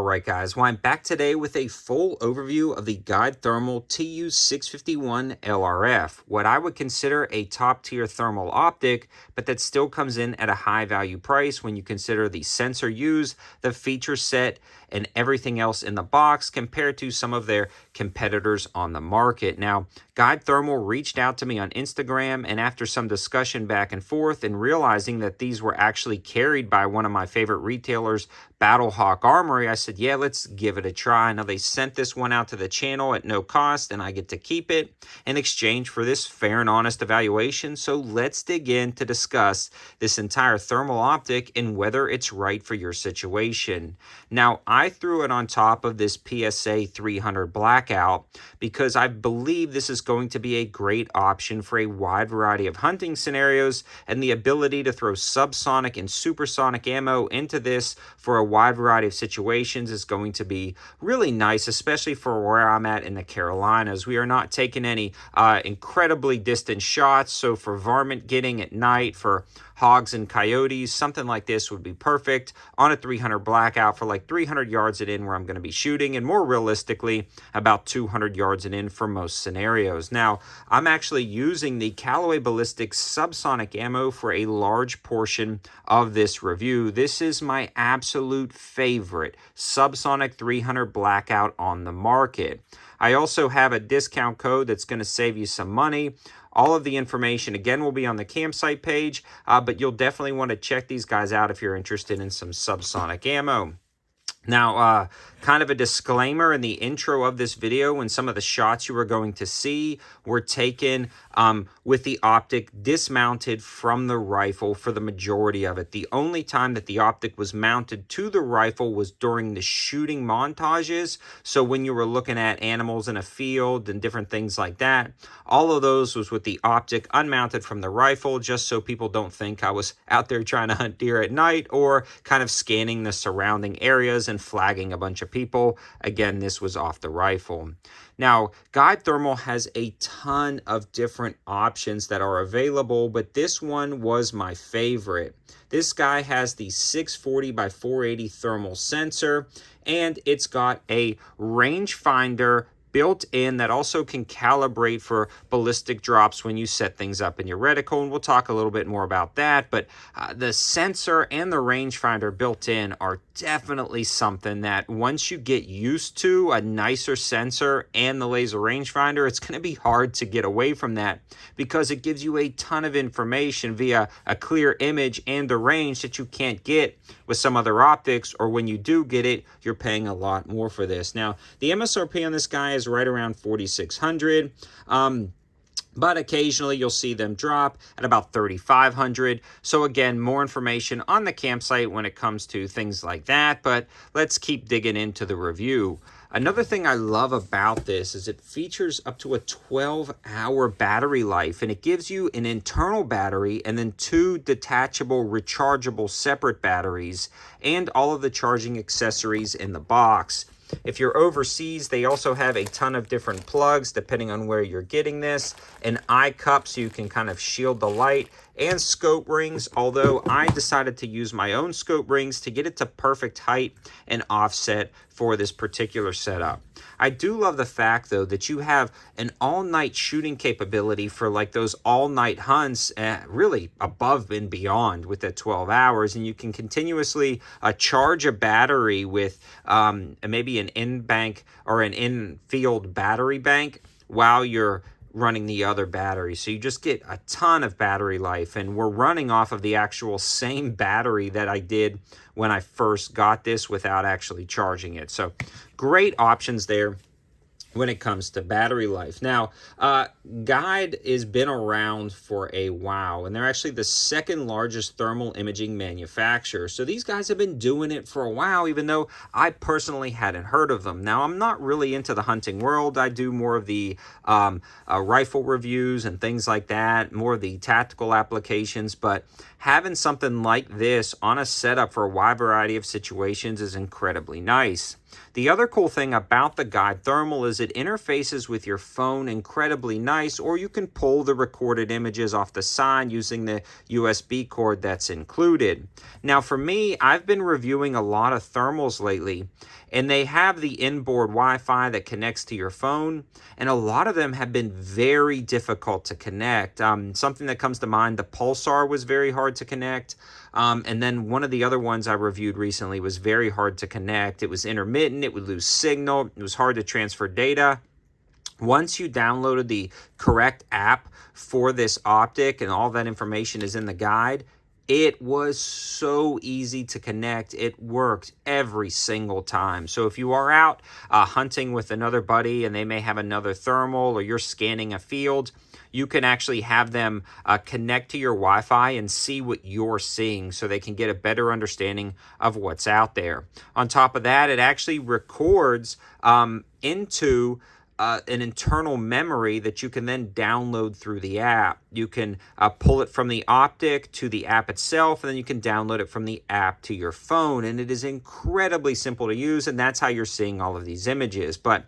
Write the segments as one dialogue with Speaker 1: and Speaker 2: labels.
Speaker 1: Alright guys, well I'm back today with a full overview of the Guide Thermal TU651 LRF, what I would consider a top tier thermal optic, but that still comes in at a high value price when you consider the sensor used, the feature set, and everything else in the box compared to some of their competitors on the market. Now, Guide Thermal reached out to me on Instagram, and after some discussion back and forth and realizing that these were actually carried by one of my favorite retailers, Battlehawk Armory, I said, yeah, let's give it a try. Now, they sent this one out to the channel at no cost, and I get to keep it in exchange for this fair and honest evaluation. So let's dig in to discuss this entire thermal optic and whether it's right for your situation. Now, I threw it on top of this PSA 300 blackout because I believe this is going to be a great option for a wide variety of hunting scenarios, and the ability to throw subsonic and supersonic ammo into this for a wide variety of situations is going to be really nice, especially for where I'm at in the Carolinas. We are not taking any incredibly distant shots, so for varmint getting at night, for hogs and coyotes, something like this would be perfect on a 300 blackout for like 300 yards and in where I'm going to be shooting, and more realistically about 200 yards and in for most scenarios. Now, I'm actually using the Callaway Ballistics subsonic ammo for a large portion of this review. This is my absolute favorite subsonic 300 blackout on the market. I also have a discount code that's going to save you some money. All of the information, again, will be on the campsite page, but you'll definitely want to check these guys out if you're interested in some subsonic ammo. Now, kind of a disclaimer in the intro of this video, when some of the shots you are going to see were taken with the optic dismounted from the rifle for the majority of it. The only time that the optic was mounted to the rifle was during the shooting montages. So when you were looking at animals in a field and different things like that, all of those was with the optic unmounted from the rifle, just so people don't think I was out there trying to hunt deer at night or kind of scanning the surrounding areas and flagging a bunch of people. Again, this was off the rifle. Now, Guide Thermal has a ton of different options that are available, but this one was my favorite. This guy has the 640 by 480 thermal sensor, and it's got a rangefinder built in that also can calibrate for ballistic drops when you set things up in your reticle, and we'll talk a little bit more about that. But the sensor and the rangefinder built in are definitely something that once you get used to a nicer sensor and the laser rangefinder, it's going to be hard to get away from that, because it gives you a ton of information via a clear image and a range that you can't get with some other optics, or when you do get it, you're paying a lot more for this. Now, the MSRP on this guy is right around $4,600. But occasionally you'll see them drop at about $3,500. So again, more information on the campsite when it comes to things like that, but let's keep digging into the review. Another thing I love about this is it features up to a 12-hour battery life, and it gives you an internal battery and then 2 detachable, rechargeable separate batteries, and all of the charging accessories in the box. If you're overseas, they also have a ton of different plugs depending on where you're getting this, an eye cup so you can kind of shield the light, and scope rings, although I decided to use my own scope rings to get it to perfect height and offset for this particular setup. I do love the fact, though, that you have an all-night shooting capability for like those all-night hunts, really above and beyond with the 12 hours, and you can continuously charge a battery with maybe an in-bank or an in-field battery bank while you're running the other battery. So you just get a ton of battery life, and we're running off of the actual same battery that I did when I first got this without actually charging it. So great options there when it comes to battery life. Now, Guide has been around for a while, and they're actually the second largest thermal imaging manufacturer. So these guys have been doing it for a while, even though I personally hadn't heard of them. Now, I'm not really into the hunting world. I do more of the rifle reviews and things like that, more of the tactical applications, but having something like this on a setup for a wide variety of situations is incredibly nice. The other cool thing about the guide thermal is it interfaces with your phone incredibly nice, or you can pull the recorded images off the side using the USB cord that's included. Now for me, I've been reviewing a lot of thermals lately, and they have the inboard Wi-Fi that connects to your phone, and a lot of them have been very difficult to connect. Something that comes to mind, the Pulsar was very hard to connect, and then one of the other ones I reviewed recently was very hard to connect. It was intermittent, it would lose signal, it was hard to transfer data. Once you downloaded the correct app for this optic and all that information is in the guide, it was so easy to connect. It worked every single time. So if you are out hunting with another buddy and they may have another thermal, or you're scanning a field, you can actually have them connect to your Wi-Fi and see what you're seeing so they can get a better understanding of what's out there. On top of that, it actually records into an internal memory that you can then download through the app. You can pull it from the optic to the app itself, and then you can download it from the app to your phone. And it is incredibly simple to use, and that's how you're seeing all of these images. But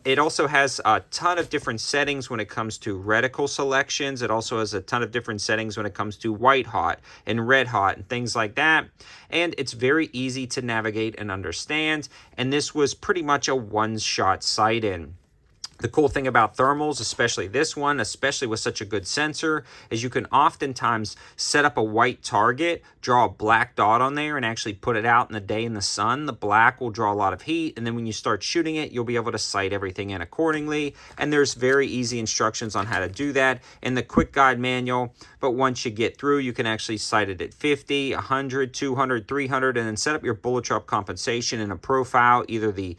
Speaker 1: it also has a ton of different settings when it comes to reticle selections. It also has a ton of different settings when it comes to white hot and red hot and things like that. And it's very easy to navigate and understand. And this was pretty much a one-shot sight-in. The cool thing about thermals, especially this one, especially with such a good sensor, is you can oftentimes set up a white target, draw a black dot on there, and actually put it out in the day in the sun. The black will draw a lot of heat, and then when you start shooting it, you'll be able to sight everything in accordingly. And there's very easy instructions on how to do that in the quick guide manual. But once you get through, you can actually sight it at 50, 100, 200, 300, and then set up your bullet drop compensation in a profile, either the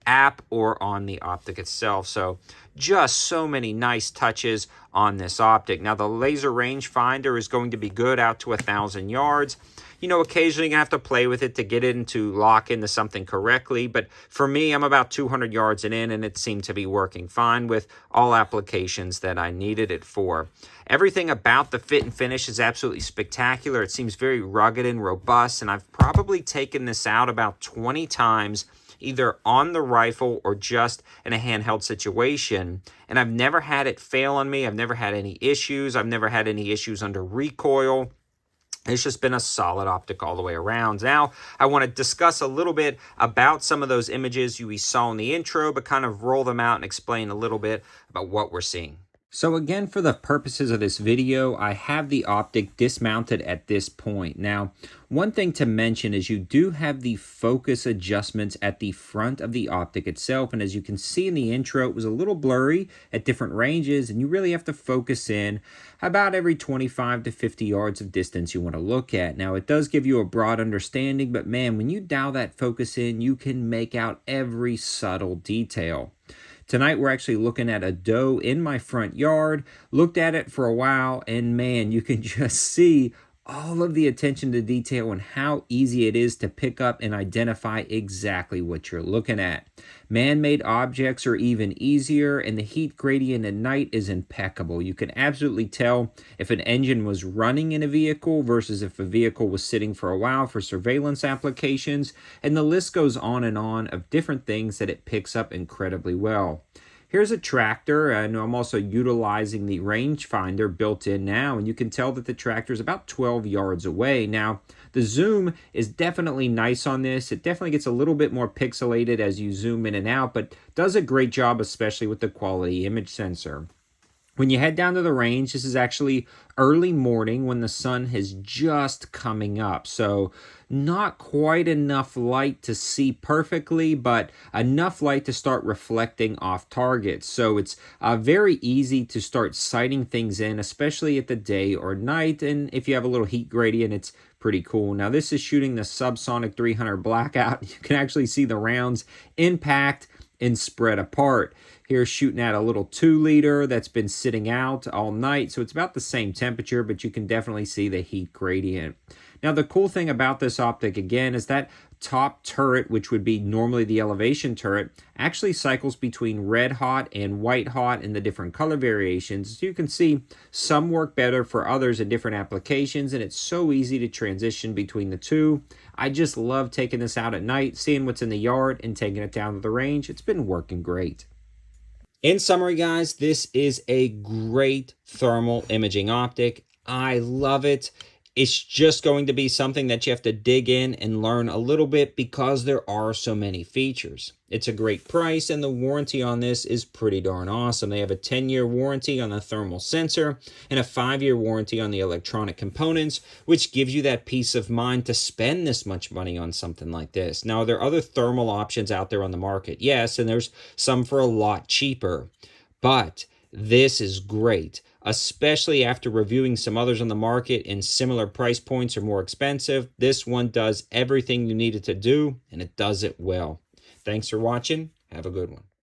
Speaker 1: app or on the optic itself. So just so many nice touches on this optic. Now the laser rangefinder is going to be good out to 1,000 yards. You know, occasionally you have to play with it to get it to lock into something correctly. But for me, I'm about 200 yards in, and it seemed to be working fine with all applications that I needed it for. Everything about the fit and finish is absolutely spectacular. It seems very rugged and robust, and I've probably taken this out about 20 times, either on the rifle or just in a handheld situation. And I've never had it fail on me. I've never had any issues. I've never had any issues under recoil. It's just been a solid optic all the way around. Now, I want to discuss a little bit about some of those images we saw in the intro, but kind of roll them out and explain a little bit about what we're seeing. So again, for the purposes of this video, I have the optic dismounted at this point. Now, one thing to mention is you do have the focus adjustments at the front of the optic itself. And as you can see in the intro, it was a little blurry at different ranges, and you really have to focus in about every 25 to 50 yards of distance you want to look at. Now, it does give you a broad understanding, but man, when you dial that focus in, you can make out every subtle detail. Tonight, we're actually looking at a doe in my front yard. Looked at it for a while, and man, you can just see all of the attention to detail and how easy it is to pick up and identify exactly what you're looking at. Man-made objects are even easier, and the heat gradient at night is impeccable. You can absolutely tell if an engine was running in a vehicle versus if a vehicle was sitting for a while for surveillance applications, and the list goes on of different things that it picks up incredibly well. Here's a tractor, and I'm also utilizing the rangefinder built in now, and you can tell that the tractor is about 12 yards away. Now, the zoom is definitely nice on this. It definitely gets a little bit more pixelated as you zoom in and out, but does a great job, especially with the quality image sensor. When you head down to the range, this is actually early morning when the sun is just coming up. So not quite enough light to see perfectly, but enough light to start reflecting off targets. So it's very easy to start sighting things in, especially at the day or night. And if you have a little heat gradient, it's pretty cool. Now this is shooting the subsonic 300 blackout. You can actually see the rounds impact and spread apart. Here's shooting at a little 2-liter that's been sitting out all night, so it's about the same temperature, but you can definitely see the heat gradient. Now, the cool thing about this optic, again, is that top turret, which would be normally the elevation turret, actually cycles between red hot and white hot in the different color variations. So you can see some work better for others in different applications, and it's so easy to transition between the two. I just love taking this out at night, seeing what's in the yard, and taking it down to the range. It's been working great. In summary, guys, this is a great thermal imaging optic. I love it. It's just going to be something that you have to dig in and learn a little bit because there are so many features. It's a great price, and the warranty on this is pretty darn awesome. They have a 10-year warranty on the thermal sensor and a 5-year warranty on the electronic components, which gives you that peace of mind to spend this much money on something like this. Now, there are other thermal options out there on the market, yes, and there's some for a lot cheaper, but this is great, especially after reviewing some others on the market in similar price points or more expensive. This one does everything you need it to do, and it does it well. Thanks for watching. Have a good one.